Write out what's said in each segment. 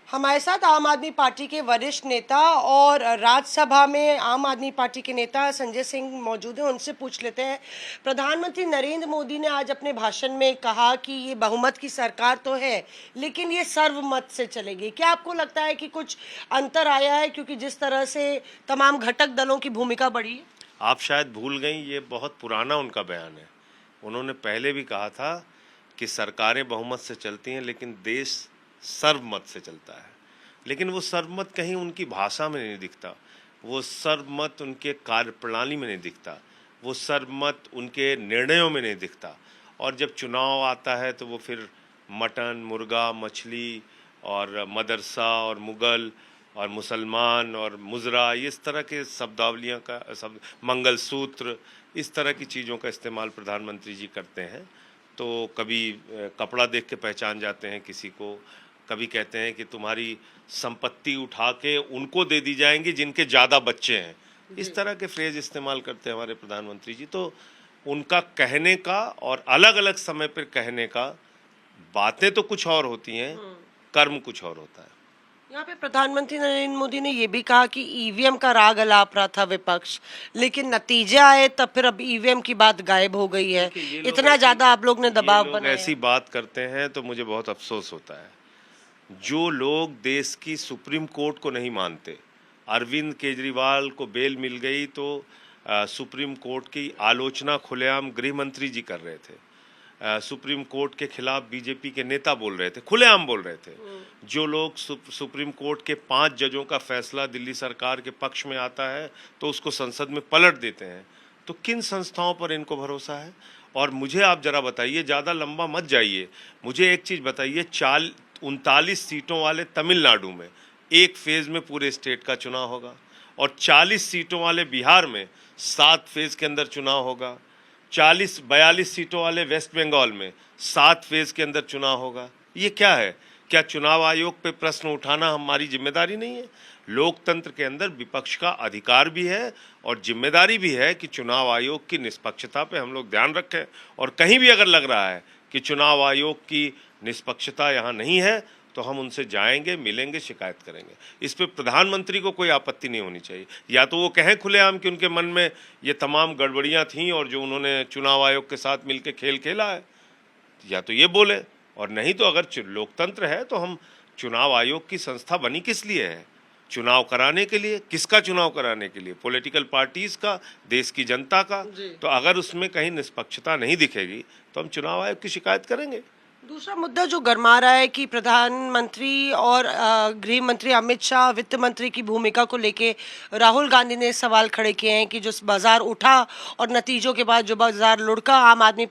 हमारे साथ आम आदमी पार्टी के वरिष्ठ नेता और राज्यसभा में आम आदमी पार्टी के नेता संजय सिंह मौजूद हैं। उनसे पूछ लेते हैं। प्रधानमंत्री नरेंद्र मोदी ने आज अपने भाषण में कहा कि ये बहुमत की सरकार तो है, लेकिन ये सर्वमत से चलेगी। क्या आपको लगता है कि कुछ अंतर आया है, क्योंकि जिस तरह से तमाम घटक दलों की भूमिका बढ़ी है? आप शायद भूल गई, ये बहुत पुराना उनका बयान है। उन्होंने पहले भी कहा था कि सरकारें बहुमत से चलती हैं, लेकिन देश सर्वमत से चलता है। लेकिन वो सर्वमत कहीं उनकी भाषा में नहीं दिखता, वो सर्वमत उनके कार्यप्रणाली में नहीं दिखता, वो सर्वमत उनके निर्णयों में नहीं दिखता। और जब चुनाव आता है तो वो फिर मटन, मुर्गा, मछली और मदरसा और मुगल और मुसलमान और मुजरा, इस तरह के शब्दावलियाँ का शब्द, मंगलसूत्र, इस तरह की चीज़ों का इस्तेमाल प्रधानमंत्री जी करते हैं। तो कभी कपड़ा देख के पहचान जाते हैं किसी को, कभी कहते हैं कि तुम्हारी संपत्ति उठा के उनको दे दी जाएंगी जिनके ज़्यादा बच्चे हैं। इस तरह के फ्रेज इस्तेमाल करते हैं हमारे प्रधानमंत्री जी। तो उनका कहने का और अलग अलग समय पर कहने का, बातें तो कुछ और होती हैं, कर्म कुछ और होता है। यहाँ पे प्रधानमंत्री नरेंद्र मोदी ने ये भी कहा कि ईवीएम का राग अलाप रहा था विपक्ष, लेकिन नतीजे आए तब फिर अब ईवीएम की बात गायब हो गई है। इतना ज्यादा आप लोग ने दबाव बनाया। ऐसी बात करते हैं तो मुझे बहुत अफसोस होता है। जो लोग देश की सुप्रीम कोर्ट को नहीं मानते, अरविंद केजरीवाल को बेल मिल गई तो सुप्रीम कोर्ट की आलोचना खुलेआम गृह मंत्री जी कर रहे थे। सुप्रीम कोर्ट के खिलाफ बीजेपी के नेता बोल रहे थे, खुलेआम बोल रहे थे। जो लोग सुप्रीम कोर्ट के 5 जजों का फैसला दिल्ली सरकार के पक्ष में आता है तो उसको संसद में पलट देते हैं, तो किन संस्थाओं पर इनको भरोसा है? और मुझे आप जरा बताइए, ज़्यादा लंबा मत जाइए, मुझे एक चीज़ बताइए, 39 सीटों वाले तमिलनाडु में एक फेज़ में पूरे स्टेट का चुनाव होगा, और 40 सीटों वाले बिहार में 7 फेज़ के अंदर चुनाव होगा, 42 सीटों वाले वेस्ट बंगाल में 7 फेज़ के अंदर चुनाव होगा। ये क्या है? क्या चुनाव आयोग पे प्रश्न उठाना हमारी जिम्मेदारी नहीं है? लोकतंत्र के अंदर विपक्ष का अधिकार भी है और जिम्मेदारी भी है कि चुनाव आयोग की निष्पक्षता पे हम लोग ध्यान रखें। और कहीं भी अगर लग रहा है कि चुनाव आयोग की निष्पक्षता यहाँ नहीं है तो हम उनसे जाएंगे, मिलेंगे, शिकायत करेंगे। इस पे प्रधानमंत्री को कोई आपत्ति नहीं होनी चाहिए। या तो वो कहें खुलेआम कि उनके मन में ये तमाम गड़बड़ियां थीं और जो उन्होंने चुनाव आयोग के साथ मिलकर खेल खेला है, या तो ये बोले। और नहीं तो अगर लोकतंत्र है तो हम, चुनाव आयोग की संस्था बनी किस लिए है? चुनाव कराने के लिए। किसका चुनाव कराने के लिए? पॉलिटिकल पार्टीज का, देश की जनता का। तो अगर उसमें कहीं निष्पक्षता नहीं दिखेगी तो हम चुनाव आयोग की शिकायत करेंगे। दूसरा मुद्दा जो गरमा रहा है कि प्रधानमंत्री और गृह मंत्री अमित शाह, वित्त मंत्री की भूमिका को लेके राहुल गांधी ने सवाल खड़े किए हैं कि जो बाजार उठा और नतीजों के बाद जो बाजार लुढ़का, आम आदमी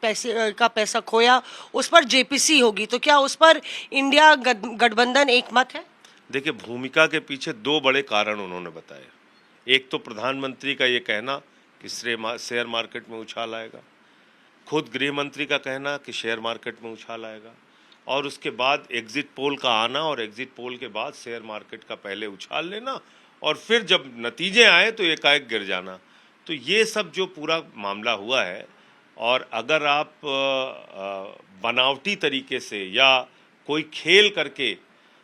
का पैसा खोया, उस पर जेपीसी होगी। तो क्या उस पर इंडिया गठबंधन एक मत है? देखिए, भूमिका के पीछे 2 बड़े कारण उन्होंने बताए। एक तो प्रधानमंत्री का ये कहना कि शेयर मार्केट में उछाल आएगा, खुद गृह मंत्री का कहना कि शेयर मार्केट में उछाल आएगा, और उसके बाद एग्जिट पोल का आना, और एग्जिट पोल के बाद शेयर मार्केट का पहले उछाल लेना और फिर जब नतीजे आए तो एकाएक गिर जाना। तो ये सब जो पूरा मामला हुआ है, और अगर आप बनावटी तरीके से या कोई खेल करके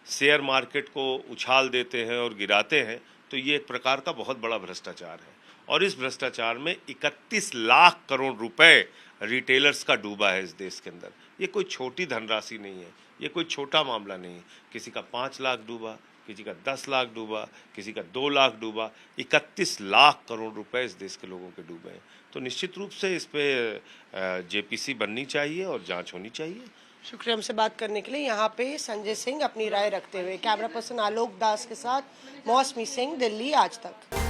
शेयर मार्केट को उछाल देते हैं और गिराते हैं, तो ये एक प्रकार का बहुत बड़ा भ्रष्टाचार है। और इस भ्रष्टाचार में 31 लाख करोड़ रुपए रिटेलर्स का डूबा है इस देश के अंदर। ये कोई छोटी धनराशि नहीं है, ये कोई छोटा मामला नहीं है। किसी का 5 लाख डूबा, किसी का 10 लाख डूबा, किसी का 2 लाख डूबा, 31 लाख करोड़ रुपए इस देश के लोगों के डूबे हैं। तो निश्चित रूप से इस पे जेपीसी बननी चाहिए और जांच होनी चाहिए। शुक्रिया हमसे बात करने के लिए। यहाँ पे संजय सिंह अपनी राय रखते हुए। कैमरा पर्सन आलोक दास के साथ मौसमी सिंह, दिल्ली आज तक।